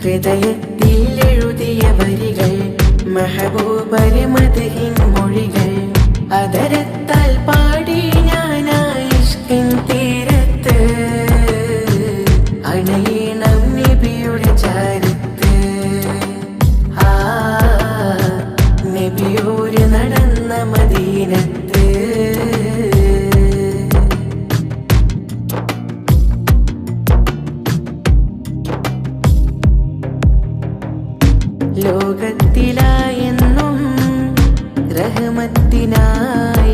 ഹൃദയത്തിൽ എഴുതിയ വരികൾ മെഹബൂബരെ മദ്ഹിൻ മൊഴികൾ അതരത്താൽ പാടി ഞാനായി ഇഷ്കിൻ തീരത്ത് അണയണം നബിയുടെ ചാരത്ത് നബിയോര് നടന്ന മദീനത്ത് ലോകത്തിലായെന്നും റഹ്മത്തിനായി